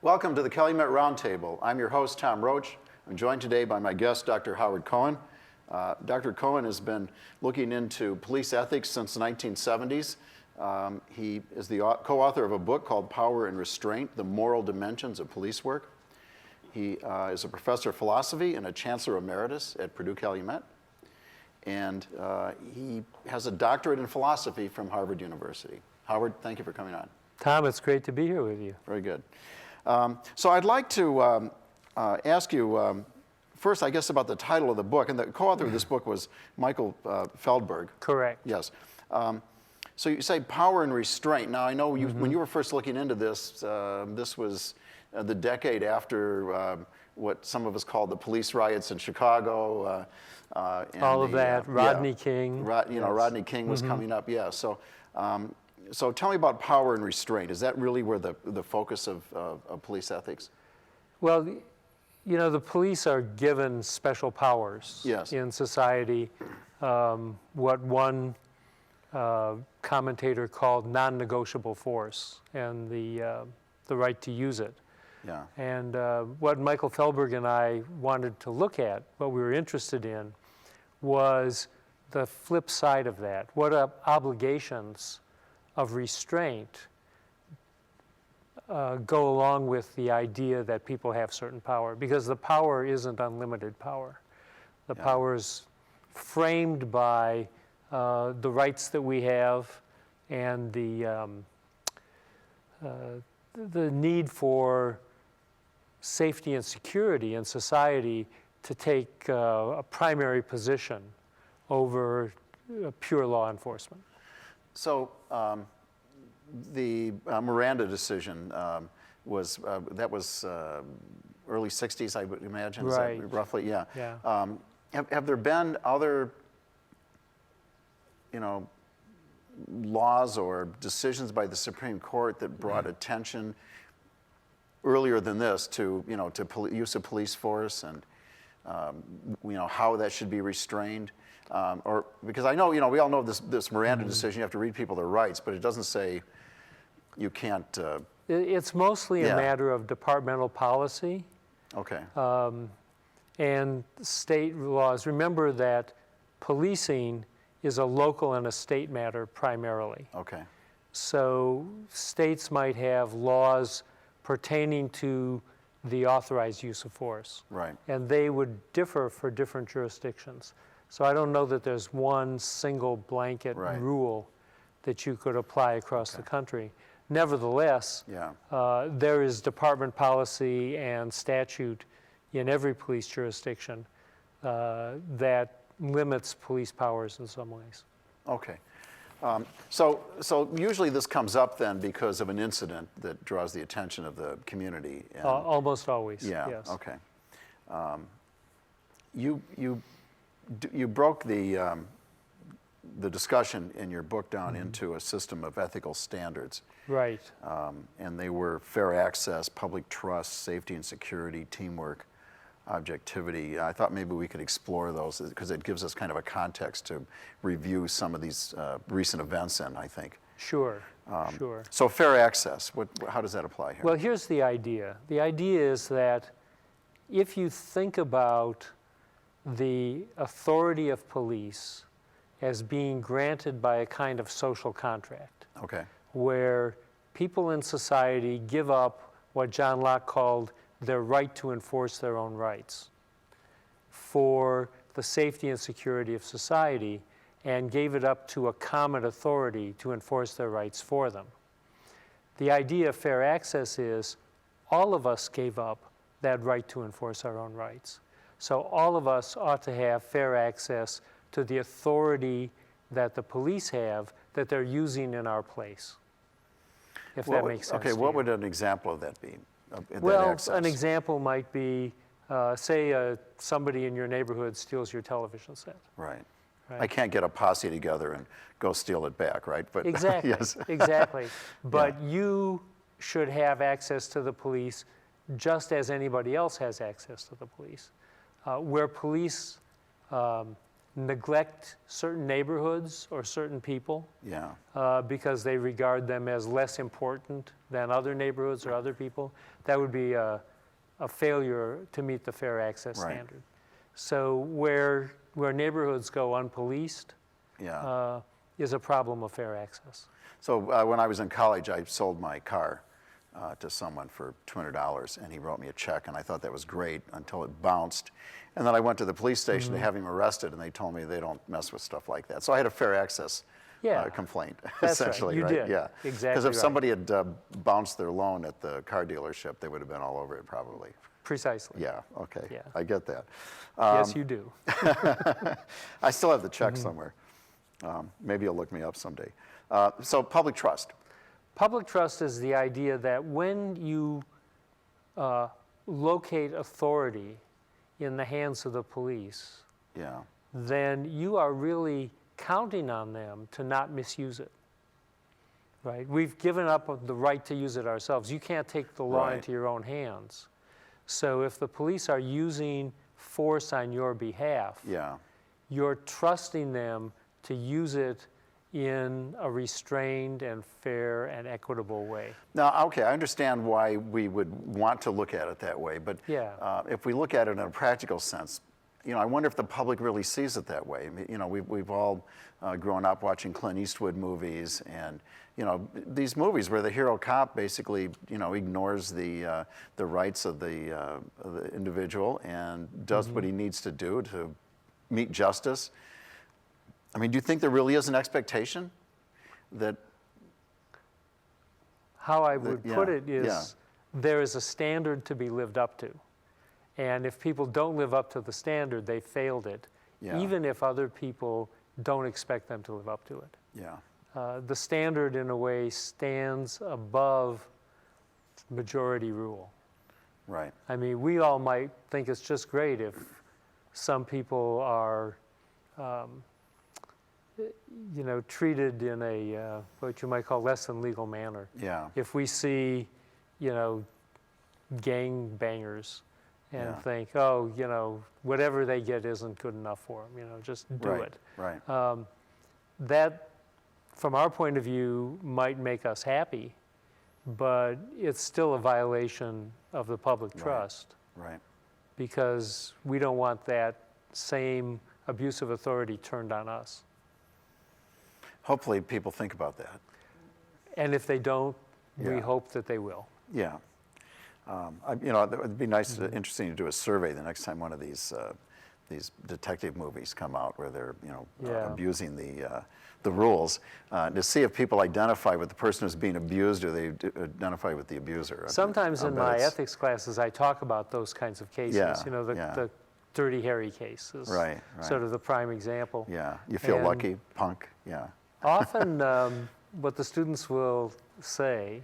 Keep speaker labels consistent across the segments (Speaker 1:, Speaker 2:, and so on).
Speaker 1: Welcome to the Calumet Roundtable. I'm your host, Tom Roach. I'm joined today by my guest, Dr. Howard Cohen. Dr. Cohen has been looking into police ethics since the 1970s. He is the co-author of a book called Power and Restraint, The Moral Dimensions of Police Work. He is a professor of philosophy and a chancellor emeritus at Purdue Calumet. And he has a doctorate in philosophy from Harvard University. Howard, thank you for coming on.
Speaker 2: Tom, it's great to be here with you.
Speaker 1: Very good. So I'd like to ask you first, I guess, about the title of the book. And the co-author of this book was Michael Feldberg.
Speaker 2: Correct.
Speaker 1: Yes. So you say power and restraint. Now, I know you, when you were first looking into this, this was the decade after what some of us called the police riots in Chicago. And
Speaker 2: all of that, Rodney King.
Speaker 1: Rodney King was coming up, yeah. So, so tell me about power and restraint. Is that really where the focus of police ethics?
Speaker 2: Well, you know, the police are given special powers in society, what one commentator called non-negotiable force, and the right to use it.
Speaker 1: Yeah.
Speaker 2: And what Michael Feldberg and I wanted to look at, what we were interested in, was the flip side of that. What obligations of restraint go along with the idea that people have certain power? Because the power isn't unlimited power. The power is framed by the rights that we have and the need for safety and security in society to take a primary position over pure law enforcement.
Speaker 1: So the Miranda decision was early 60s, I would imagine,
Speaker 2: right.
Speaker 1: Roughly, yeah.
Speaker 2: Yeah.
Speaker 1: Have there been other, laws or decisions by the Supreme Court that brought attention earlier than this to, to use of police force and, how that should be restrained? Or because I know, we all know this Miranda decision, you have to read people their rights, but it doesn't say you can't.
Speaker 2: It's mostly a matter of departmental policy.
Speaker 1: Okay.
Speaker 2: And state laws. Remember that policing is a local and a state matter primarily.
Speaker 1: Okay.
Speaker 2: So states might have laws pertaining to the authorized use of force.
Speaker 1: Right.
Speaker 2: And they would differ for different jurisdictions. So I don't know that there's one single blanket rule that you could apply across the country. Nevertheless, there is department policy and statute in every police jurisdiction that limits police powers in some ways.
Speaker 1: Okay. So usually this comes up then because of an incident that draws the attention of the community. And
Speaker 2: almost always,
Speaker 1: yes.
Speaker 2: Okay.
Speaker 1: You broke the discussion in your book down into a system of ethical standards.
Speaker 2: Right.
Speaker 1: And they were fair access, public trust, safety and security, teamwork, objectivity. I thought maybe we could explore those because it gives us kind of a context to review some of these recent events in, I think.
Speaker 2: Sure, sure.
Speaker 1: So fair access, how does that apply here?
Speaker 2: Well, here's the idea. The idea is that if you think about the authority of police as being granted by a kind of social contract, where people in society give up what John Locke called their right to enforce their own rights for the safety and security of society, and gave it up to a common authority to enforce their rights for them. The idea of fair access is all of us gave up that right to enforce our own rights. So all of us ought to have fair access to the authority that the police have that they're using in our place, if that makes sense.
Speaker 1: Okay, what would an example of that be?
Speaker 2: Well, an example might be, say somebody in your neighborhood steals your television set.
Speaker 1: Right. I can't get a posse together and go steal it back, right? But
Speaker 2: exactly,
Speaker 1: yes.
Speaker 2: Exactly. But you should have access to the police just as anybody else has access to the police. Where police neglect certain neighborhoods or certain people
Speaker 1: Yeah.
Speaker 2: because they regard them as less important than other neighborhoods or other people, that would be a failure to meet the fair access
Speaker 1: Right.
Speaker 2: standard. So where neighborhoods go unpoliced
Speaker 1: Yeah.
Speaker 2: is a problem of fair access.
Speaker 1: So when I was in college, I sold my car to someone for $200, and he wrote me a check, and I thought that was great until it bounced. And then I went to the police station to have him arrested, and they told me they don't mess with stuff like that. So I had a fair access complaint,
Speaker 2: That's
Speaker 1: essentially.
Speaker 2: right. You did.
Speaker 1: Yeah.
Speaker 2: Exactly
Speaker 1: Because if
Speaker 2: right.
Speaker 1: somebody had bounced their loan at the car dealership, they would have been all over it probably.
Speaker 2: Precisely.
Speaker 1: Yeah, okay,
Speaker 2: Yeah.
Speaker 1: I get that.
Speaker 2: Yes, you do.
Speaker 1: I still have the check somewhere. Maybe you'll look me up someday. So public trust.
Speaker 2: Public trust is the idea that when you locate authority in the hands of the police,
Speaker 1: Yeah,
Speaker 2: then you are really counting on them to not misuse it. Right? We've given up the right to use it ourselves. You can't take the law
Speaker 1: Right.
Speaker 2: into your own hands. So if the police are using force on your behalf,
Speaker 1: yeah,
Speaker 2: you're trusting them to use it in a restrained and fair and equitable way.
Speaker 1: Now, okay, I understand why we would want to look at it that way, but
Speaker 2: Yeah.
Speaker 1: if we look at it in a practical sense, I wonder if the public really sees it that way. I mean, we've all grown up watching Clint Eastwood movies, and these movies where the hero cop basically ignores the rights of the individual and does what he needs to do to meet justice. I mean, do you think there really is an expectation that?
Speaker 2: How I would put it is
Speaker 1: yeah.
Speaker 2: there is a standard to be lived up to. And if people don't live up to the standard, they failed it,
Speaker 1: Yeah.
Speaker 2: even if other people don't expect them to live up to it.
Speaker 1: Yeah,
Speaker 2: The standard, in a way, stands above majority rule.
Speaker 1: right.
Speaker 2: I mean, we all might think it's just great if some people are, treated in a what you might call less than legal manner.
Speaker 1: Yeah,
Speaker 2: If we see, gang bangers and
Speaker 1: Yeah.
Speaker 2: think, oh, whatever they get isn't good enough for them, just do
Speaker 1: right,
Speaker 2: it.
Speaker 1: right.
Speaker 2: That, from our point of view, might make us happy, but it's still a violation of the public
Speaker 1: Right.
Speaker 2: trust
Speaker 1: Right.
Speaker 2: because we don't want that same abuse of authority turned on us.
Speaker 1: Hopefully, people think about that.
Speaker 2: And if they don't, we
Speaker 1: Yeah.
Speaker 2: hope that they will.
Speaker 1: Yeah. It'd be nice, interesting to do a survey the next time one of these detective movies come out where they're,
Speaker 2: Yeah.
Speaker 1: abusing the rules, to see if people identify with the person who's being abused or they identify with the abuser.
Speaker 2: Sometimes
Speaker 1: I'll
Speaker 2: in
Speaker 1: bet
Speaker 2: my
Speaker 1: it's-
Speaker 2: ethics classes, I talk about those kinds of cases.
Speaker 1: Yeah,
Speaker 2: The,
Speaker 1: yeah.
Speaker 2: the Dirty Harry case is
Speaker 1: Right,
Speaker 2: sort
Speaker 1: right.
Speaker 2: of the prime example.
Speaker 1: Yeah, you feel
Speaker 2: And-
Speaker 1: lucky, punk, yeah.
Speaker 2: Often, what the students will say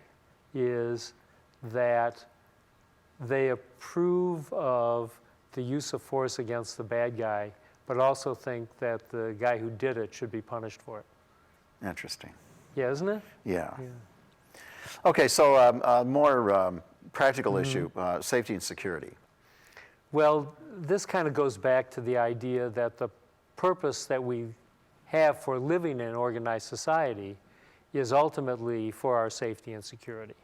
Speaker 2: is that they approve of the use of force against the bad guy, but also think that the guy who did it should be punished for it.
Speaker 1: Interesting.
Speaker 2: Yeah, isn't it?
Speaker 1: Yeah.
Speaker 2: Yeah.
Speaker 1: Okay, so a more practical issue, safety and security.
Speaker 2: Well, this kind of goes back to the idea that the purpose that we have for living in organized society is ultimately for our safety and security.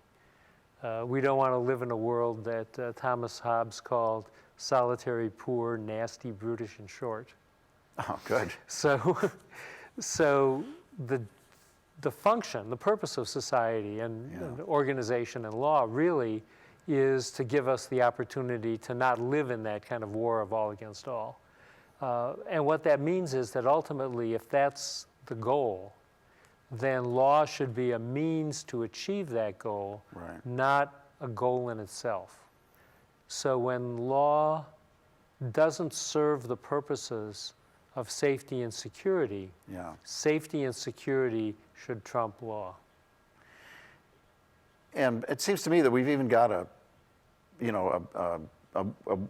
Speaker 2: We don't want to live in a world that Thomas Hobbes called solitary, poor, nasty, brutish, and short.
Speaker 1: Oh, good.
Speaker 2: So the function, the purpose of society and organization and law really is to give us the opportunity to not live in that kind of war of all against all. And what that means is that ultimately, if that's the goal, then law should be a means to achieve that goal,
Speaker 1: Right.
Speaker 2: not a goal in itself. So when law doesn't serve the purposes of safety and security,
Speaker 1: Yeah.
Speaker 2: safety and security should trump law.
Speaker 1: And it seems to me that we've even got a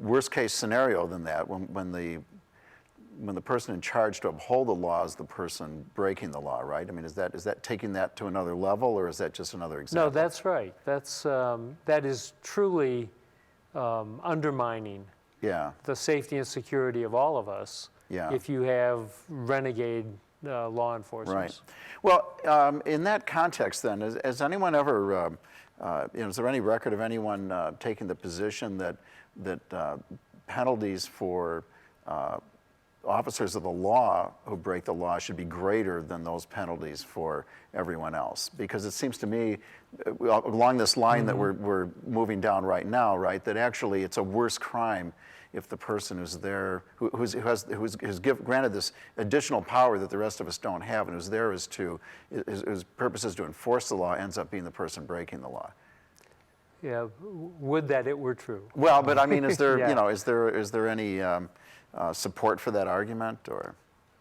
Speaker 1: worst case scenario than that when the person in charge to uphold the law is the person breaking the law, right? I mean, is that taking that to another level, or is that just another example?
Speaker 2: No, that's right. That is truly undermining
Speaker 1: Yeah.
Speaker 2: the safety and security of all of us
Speaker 1: Yeah.
Speaker 2: if you have renegade law enforcers.
Speaker 1: Right. Well, in that context, then, has anyone ever, is there any record of anyone taking the position that penalties for officers of the law who break the law should be greater than those penalties for everyone else? Because it seems to me, along this line that we're moving down right now, right, that actually it's a worse crime if the person who's there, who's granted this additional power that the rest of us don't have, and who's there whose purpose is to enforce the law, ends up being the person breaking the law.
Speaker 2: Yeah, would that it were true.
Speaker 1: Well, but I mean, is there,
Speaker 2: Yeah.
Speaker 1: is there any support for that argument, or?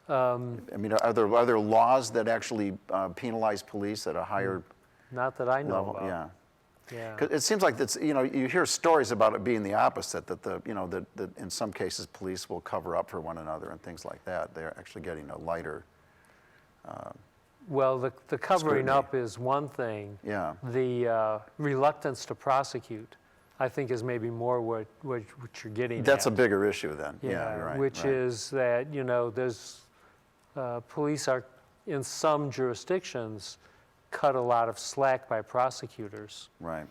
Speaker 1: I mean, are there laws that actually penalize police at a higher
Speaker 2: Not that I know
Speaker 1: level?
Speaker 2: about.
Speaker 1: Yeah.
Speaker 2: Yeah.
Speaker 1: 'Cause it seems like you hear stories about it being the opposite, that that in some cases police will cover up for one another and things like that. They're actually getting a lighter.
Speaker 2: Well, the covering
Speaker 1: Scrutiny.
Speaker 2: up is one thing.
Speaker 1: Yeah.
Speaker 2: The reluctance to prosecute, I think, is maybe more what you're getting
Speaker 1: That's a
Speaker 2: at.
Speaker 1: bigger issue then. Yeah, you're right.
Speaker 2: Which
Speaker 1: right.
Speaker 2: is that, there's, police are, in some jurisdictions, cut a lot of slack by prosecutors
Speaker 1: Right.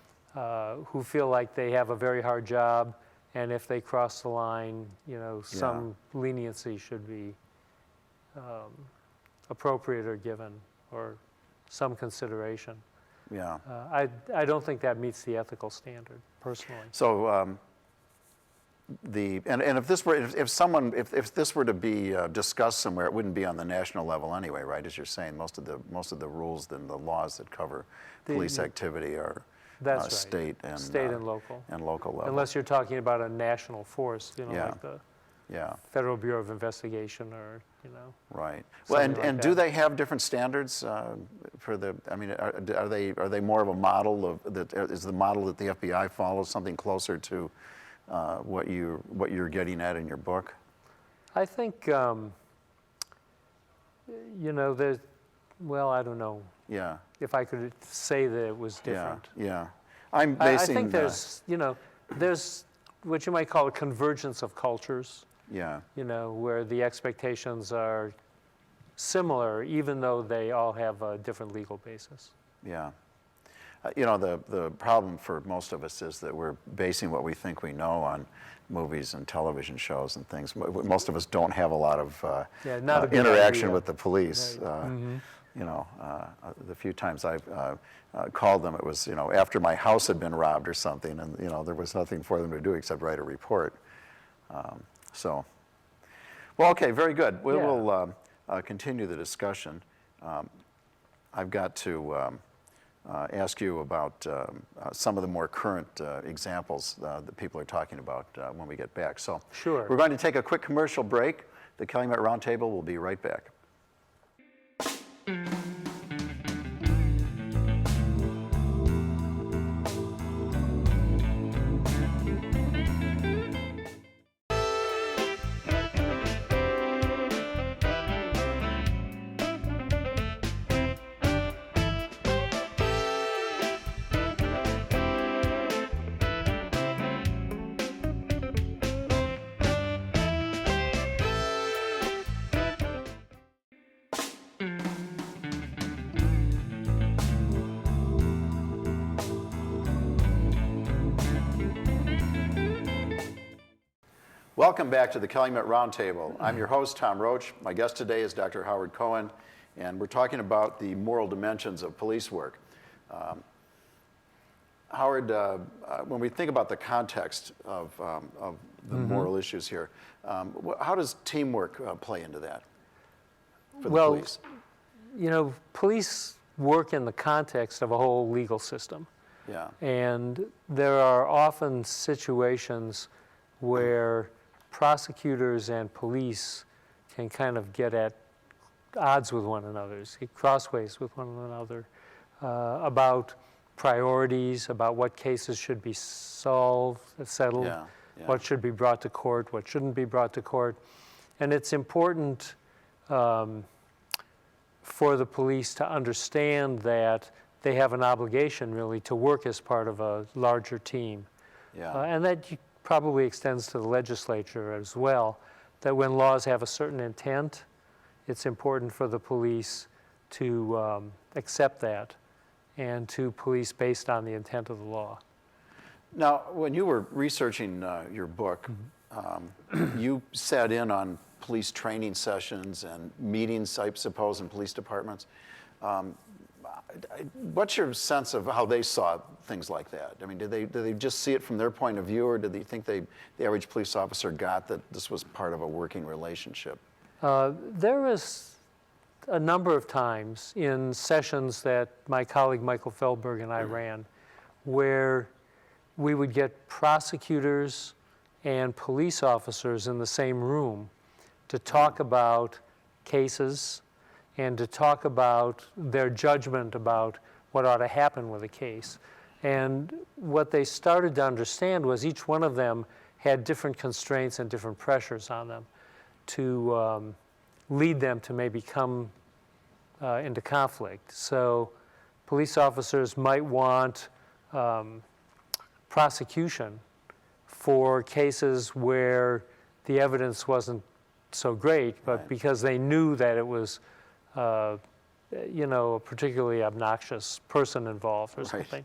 Speaker 2: who feel like they have a very hard job, and if they cross the line, some leniency should be appropriate or given, or some consideration.
Speaker 1: Yeah.
Speaker 2: I don't think that meets the ethical standard, personally.
Speaker 1: So if this were if this were to be discussed somewhere, it wouldn't be on the national level anyway, right? As you're saying, most of the rules and the laws that cover police activity are
Speaker 2: That's right.
Speaker 1: state
Speaker 2: and local.
Speaker 1: and local level.
Speaker 2: Unless you're talking about a national force,
Speaker 1: Yeah.
Speaker 2: like the
Speaker 1: Yeah.
Speaker 2: Federal Bureau of Investigation, or
Speaker 1: Right. Well,
Speaker 2: something like
Speaker 1: and do
Speaker 2: that.
Speaker 1: they have different standards for the? I mean, are they more of a model of that? Is the model that the FBI follows something closer to what you're getting at in your book?
Speaker 2: I think there's, well, I don't know
Speaker 1: Yeah.
Speaker 2: if I could say that it was different.
Speaker 1: Yeah. Yeah. I'm
Speaker 2: I
Speaker 1: basing.
Speaker 2: think there's what you might call a convergence of cultures.
Speaker 1: Yeah.
Speaker 2: Where the expectations are similar, even though they all have a different legal basis.
Speaker 1: Yeah. The problem for most of us is that we're basing what we think we know on movies and television shows and things. Most of us don't have a lot of
Speaker 2: not a good
Speaker 1: interaction
Speaker 2: idea.
Speaker 1: with the police.
Speaker 2: Right.
Speaker 1: The few times I've called them, it was after my house had been robbed or something, and there was nothing for them to do except write a report. Well, okay, very good. We will continue the discussion. I've got to ask you about some of the more current examples that people are talking about when we get back. So
Speaker 2: Sure.
Speaker 1: We're going to take a quick commercial break. The Calumet Roundtable will be right back. Welcome back to the Calumet Roundtable. I'm your host, Tom Roach. My guest today is Dr. Howard Cohen, and we're talking about the moral dimensions of police work. Howard, when we think about the context of the moral issues here, how does teamwork play into that for the police?
Speaker 2: Police work in the context of a whole legal system.
Speaker 1: Yeah.
Speaker 2: And there are often situations where prosecutors and police can kind of get at odds with one another, get crossways with one another about priorities, about what cases should be solved, settled, what should be brought to court, what shouldn't be brought to court. And it's important for the police to understand that they have an obligation really to work as part of a larger team.
Speaker 1: Yeah.
Speaker 2: And that probably extends to the legislature as well. that when laws have a certain intent, it's important for the police to accept that and to police based on the intent of the law.
Speaker 1: Now, when you were researching your book, you sat in on police training sessions and meetings, I suppose, in police departments. What's your sense of how they saw things like that? I mean, did they just see it from their point of view, or did they think the average police officer got that this was part of a working relationship?
Speaker 2: There was a number of times in sessions that my colleague Michael Feldberg and I ran where we would get prosecutors and police officers in the same room to talk about cases and to talk about their judgment about what ought to happen with a case. And what they started to understand was each one of them had different constraints and different pressures on them to lead them to maybe come into conflict. So police officers might want prosecution for cases where the evidence wasn't so great, but
Speaker 1: Right.
Speaker 2: because they knew that it was a particularly obnoxious person involved or
Speaker 1: Right.
Speaker 2: something.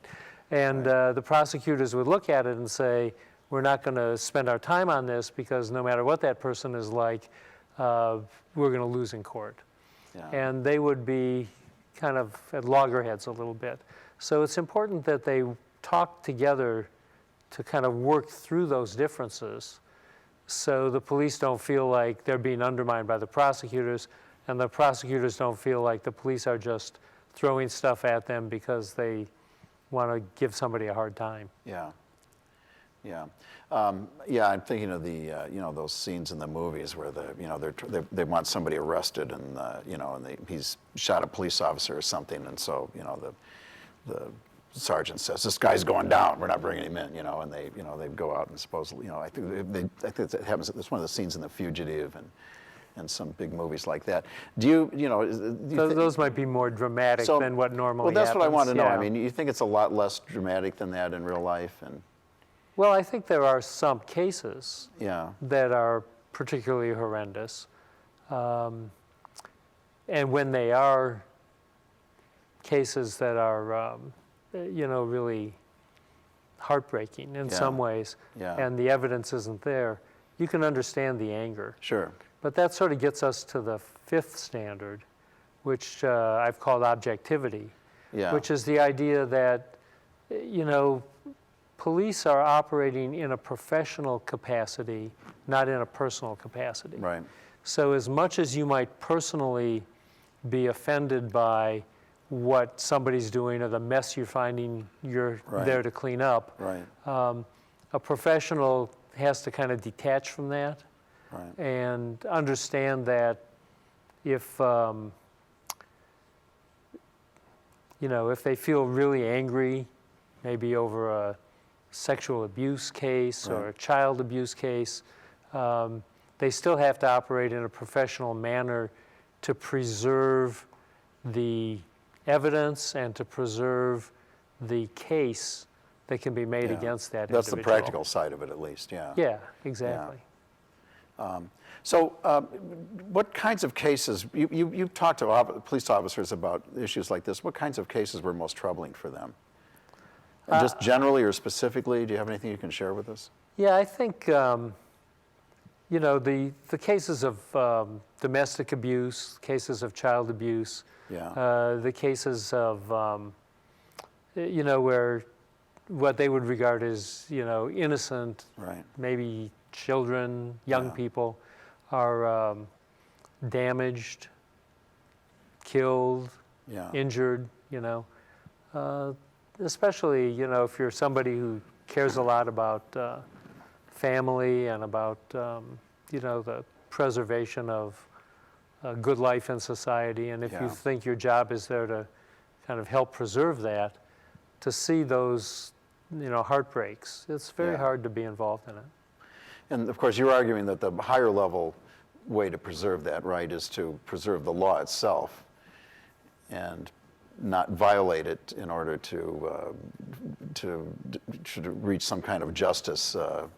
Speaker 2: And the prosecutors would look at it and say, we're not going to spend our time on this because no matter what that person is like, we're going to lose in court.
Speaker 1: Yeah.
Speaker 2: And they would be kind of at loggerheads a little bit. So it's important that they talk together to kind of work through those differences so the police don't feel like they're being undermined by the prosecutors, and the prosecutors don't feel like the police are just throwing stuff at them because they want to give somebody a hard time.
Speaker 1: Yeah. Yeah. I'm thinking of the, those scenes in the movies where they want somebody arrested and, he's shot a police officer or something, and so, the sergeant says, this guy's going down, we're not bringing him in, and they go out and supposedly, I think it happens, it's one of the scenes in The Fugitive and some big movies like that. Do
Speaker 2: Those might be more dramatic than what normally happens.
Speaker 1: Well, that's what I want to know.
Speaker 2: Yeah.
Speaker 1: I mean, you think it's a lot less dramatic than that in real life?
Speaker 2: Well, I think there are some cases
Speaker 1: Yeah.
Speaker 2: that are particularly horrendous. And when they are cases that are, really heartbreaking in some ways,
Speaker 1: Yeah.
Speaker 2: and the evidence isn't there, you can understand the anger.
Speaker 1: Sure.
Speaker 2: But that sort of gets us to the fifth standard, which I've called objectivity,
Speaker 1: Yeah.
Speaker 2: which is the idea that, police are operating in a professional capacity, not in a personal capacity.
Speaker 1: Right.
Speaker 2: So as much as you might personally be offended by what somebody's doing or the mess you're finding you're
Speaker 1: Right.
Speaker 2: there to clean up,
Speaker 1: Right.
Speaker 2: a professional has to kind of detach from that
Speaker 1: Right.
Speaker 2: and understand that if they feel really angry, maybe over a sexual abuse case or
Speaker 1: Right.
Speaker 2: a child abuse case, they still have to operate in a professional manner to preserve the evidence and to preserve the case that can be made
Speaker 1: Yeah.
Speaker 2: against that
Speaker 1: That's the
Speaker 2: individual.
Speaker 1: practical side of it, at least. Yeah.
Speaker 2: Yeah, exactly.
Speaker 1: So, what kinds of cases, you've talked to police officers about issues like this. What kinds of cases were most troubling for them? Just generally or specifically, do you have anything you can share with us?
Speaker 2: Yeah, I think, the cases of domestic abuse, cases of child abuse,
Speaker 1: Yeah.
Speaker 2: the cases of, where what they would regard as, innocent,
Speaker 1: Right.
Speaker 2: maybe children, young
Speaker 1: Yeah.
Speaker 2: people, are damaged, killed,
Speaker 1: Yeah.
Speaker 2: injured, especially, if you're somebody who cares a lot about family and about, the preservation of a good life in society. And if
Speaker 1: Yeah.
Speaker 2: you think your job is there to kind of help preserve that, to see those, heartbreaks, it's very
Speaker 1: Yeah.
Speaker 2: hard to be involved in it.
Speaker 1: And of course, you're arguing that the higher level way to preserve that right is to preserve the law itself and not violate it in order to reach some kind of justice at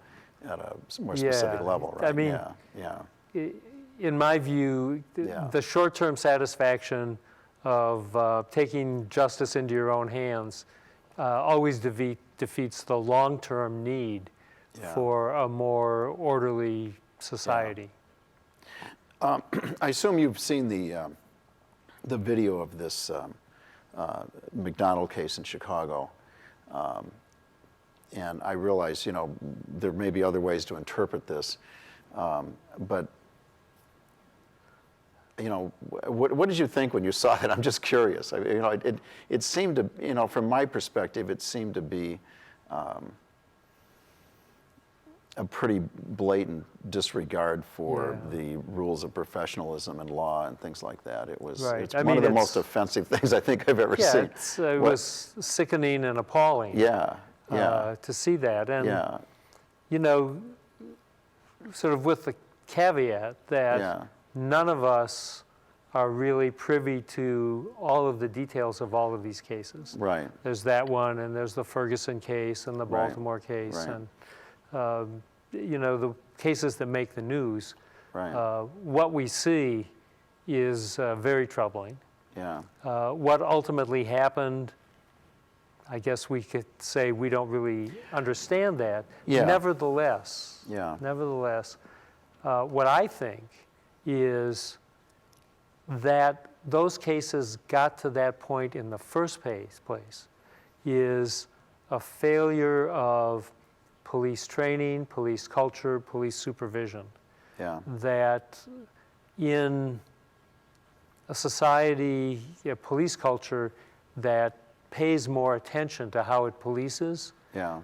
Speaker 1: a more specific
Speaker 2: Yeah.
Speaker 1: level, right?
Speaker 2: I mean,
Speaker 1: yeah, yeah,
Speaker 2: in my view,
Speaker 1: Yeah.
Speaker 2: the short-term satisfaction of taking justice into your own hands always defeats the long-term need
Speaker 1: Yeah.
Speaker 2: for a more orderly society.
Speaker 1: I assume you've seen the video of this McDonald case in Chicago. And I realize, there may be other ways to interpret this. But, what did you think when you saw it? I'm just curious. It seemed to, from my perspective, it seemed to be a pretty blatant disregard for the rules of professionalism and law and things like that. It was
Speaker 2: Right.
Speaker 1: it's
Speaker 2: I
Speaker 1: one
Speaker 2: mean,
Speaker 1: of the
Speaker 2: it's-
Speaker 1: most offensive things I think I've ever
Speaker 2: Yeah,
Speaker 1: seen.
Speaker 2: it was sickening and appalling
Speaker 1: Yeah, yeah,
Speaker 2: to see that. And,
Speaker 1: yeah,
Speaker 2: sort of with the caveat that
Speaker 1: yeah,
Speaker 2: none of us are really privy to all of the details of all of these cases.
Speaker 1: right,
Speaker 2: There's that one, and there's the Ferguson case and the
Speaker 1: Right,
Speaker 2: Baltimore case,
Speaker 1: right.
Speaker 2: and the cases that make the news.
Speaker 1: right,
Speaker 2: What we see is very troubling.
Speaker 1: yeah,
Speaker 2: What ultimately happened, I guess we could say we don't really understand that.
Speaker 1: Yeah.
Speaker 2: Nevertheless,
Speaker 1: yeah,
Speaker 2: what I think is that those cases got to that point in the first place is a failure of police training, police culture, police supervision.
Speaker 1: yeah,
Speaker 2: That in a society, a police culture that pays more attention to how it polices,
Speaker 1: yeah,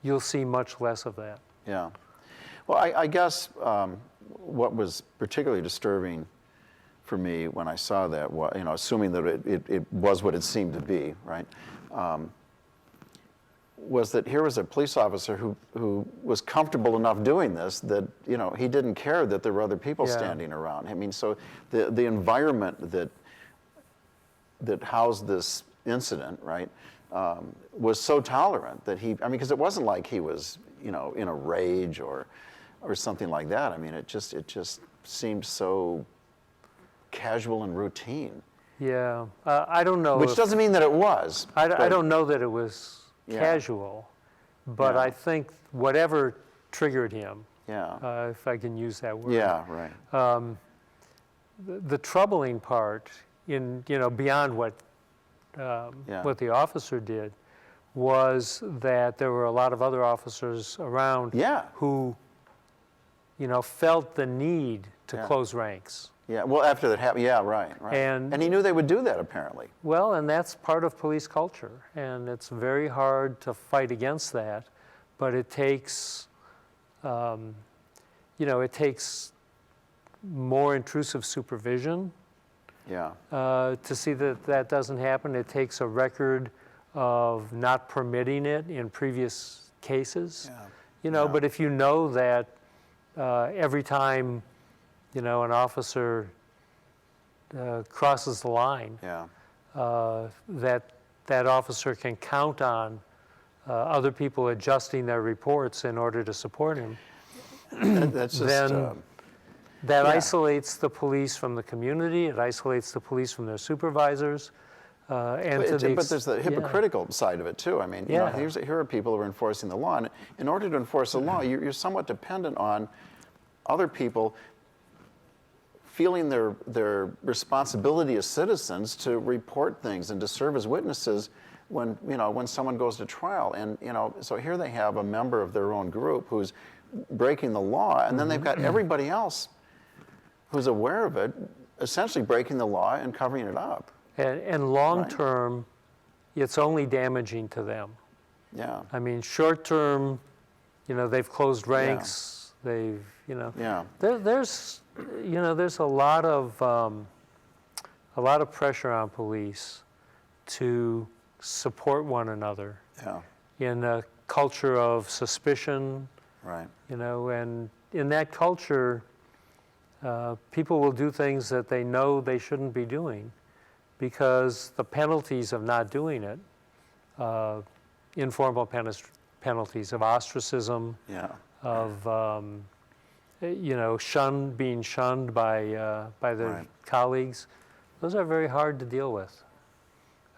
Speaker 2: you'll see much less of that.
Speaker 1: yeah. Well, I guess what was particularly disturbing for me when I saw that, assuming that it was what it seemed to be, right, was that here was a police officer who was comfortable enough doing this that, he didn't care that there were other people
Speaker 2: Yeah.
Speaker 1: standing around. I mean, so the environment that housed this incident, right, was so tolerant that because it wasn't like he was, in a rage or something like that. I mean, it just seemed so casual and routine.
Speaker 2: Yeah, I don't know.
Speaker 1: Which doesn't mean that it was.
Speaker 2: I
Speaker 1: but-
Speaker 2: don't know that it was
Speaker 1: Yeah.
Speaker 2: casual, but
Speaker 1: Yeah.
Speaker 2: I think whatever triggered him,
Speaker 1: Yeah.
Speaker 2: if I can use that word.
Speaker 1: Yeah. Right.
Speaker 2: The troubling part, beyond what the officer did, was that there were a lot of other officers around
Speaker 1: Yeah.
Speaker 2: who, felt the need to
Speaker 1: Yeah.
Speaker 2: close ranks.
Speaker 1: Yeah. Well, after that happened. Yeah. Right. Right.
Speaker 2: And-
Speaker 1: he knew they would do that apparently.
Speaker 2: Well, and that's part of police culture, and it's very hard to fight against that, but it takes, it takes more intrusive supervision
Speaker 1: Yeah.
Speaker 2: to see that doesn't happen. It takes a record of not permitting it in previous cases.
Speaker 1: Yeah. Yeah.
Speaker 2: But if you know that every time, an officer crosses the line,
Speaker 1: Yeah.
Speaker 2: that officer can count on other people adjusting their reports in order to support him,
Speaker 1: That's just.
Speaker 2: Then- that
Speaker 1: Yeah.
Speaker 2: isolates the police from the community, it isolates the police from their supervisors, and
Speaker 1: But,
Speaker 2: to the
Speaker 1: but there's the hypocritical side of it too. I mean,
Speaker 2: Yeah.
Speaker 1: here are people who are enforcing the law, and in order to enforce the law, you're somewhat dependent on other people feeling their responsibility as citizens to report things and to serve as witnesses when someone goes to trial. And so here they have a member of their own group who's breaking the law, and then they've got everybody else who's aware of it, essentially breaking the law and covering it up.
Speaker 2: And long term, it's only damaging to them.
Speaker 1: Yeah.
Speaker 2: I mean, short term, they've closed ranks. They've,
Speaker 1: Yeah.
Speaker 2: there's a lot of pressure on police to support one another
Speaker 1: Yeah.
Speaker 2: in a culture of suspicion,
Speaker 1: Right.
Speaker 2: and in that culture, people will do things that they know they shouldn't be doing because the penalties of not doing it, informal penalties of ostracism,
Speaker 1: Yeah.
Speaker 2: of being shunned by their
Speaker 1: Right.
Speaker 2: colleagues, those are very hard to deal with.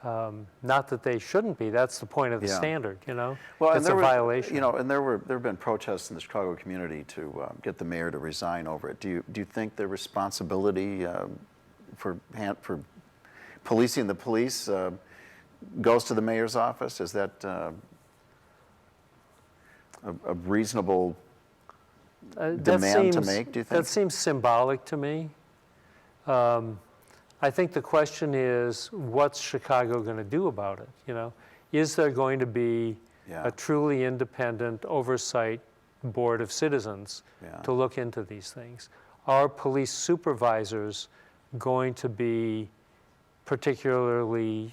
Speaker 2: Not that they shouldn't be. That's the point of the
Speaker 1: Yeah.
Speaker 2: standard.
Speaker 1: Well, and
Speaker 2: It's
Speaker 1: there
Speaker 2: a
Speaker 1: were,
Speaker 2: violation.
Speaker 1: and there have been protests in the Chicago community to get the mayor to resign over it. Do you think the responsibility for policing the police goes to the mayor's office? Is that a reasonable demand to make, do you think?
Speaker 2: That seems symbolic to me. I think the question is, what's Chicago going to do about it? Is there going to be
Speaker 1: Yeah.
Speaker 2: a truly independent oversight board of citizens
Speaker 1: Yeah.
Speaker 2: to look into these things? Are police supervisors going to be particularly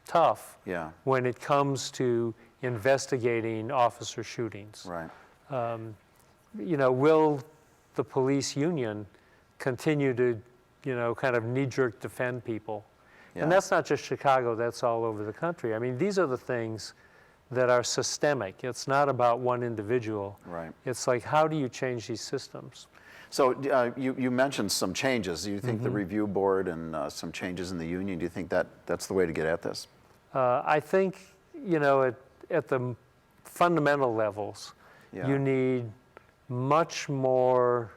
Speaker 2: tough
Speaker 1: Yeah,
Speaker 2: when it comes to investigating officer shootings?
Speaker 1: right.
Speaker 2: Will the police union continue to, kind of knee-jerk defend people?
Speaker 1: Yeah.
Speaker 2: And that's not just Chicago, that's all over the country. I mean, these are the things that are systemic. It's not about one individual.
Speaker 1: Right.
Speaker 2: It's like, how do you change these systems?
Speaker 1: So you mentioned some changes. Do you think the
Speaker 2: Mm-hmm.
Speaker 1: review board and some changes in the union, do you think that's the way to get at this?
Speaker 2: I think, at the fundamental levels,
Speaker 1: Yeah.
Speaker 2: you need much more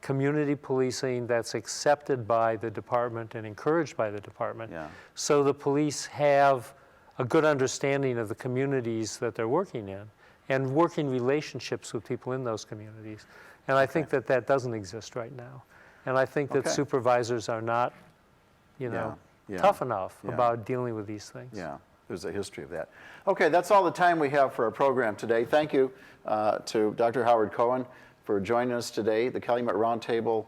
Speaker 2: community policing that's accepted by the department and encouraged by the department.
Speaker 1: Yeah.
Speaker 2: So the police have a good understanding of the communities that they're working in and working relationships with people in those communities. And I think that doesn't exist right now. And I think that
Speaker 1: Okay.
Speaker 2: supervisors are not,
Speaker 1: Yeah.
Speaker 2: tough enough
Speaker 1: Yeah.
Speaker 2: about dealing with these things.
Speaker 1: Yeah, there's a history of that. Okay, that's all the time we have for our program today. Thank you to Dr. Howard Cohen for joining us today. The Calumet Roundtable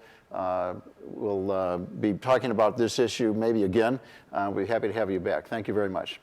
Speaker 1: will be talking about this issue maybe again. We'll be happy to have you back. Thank you very much.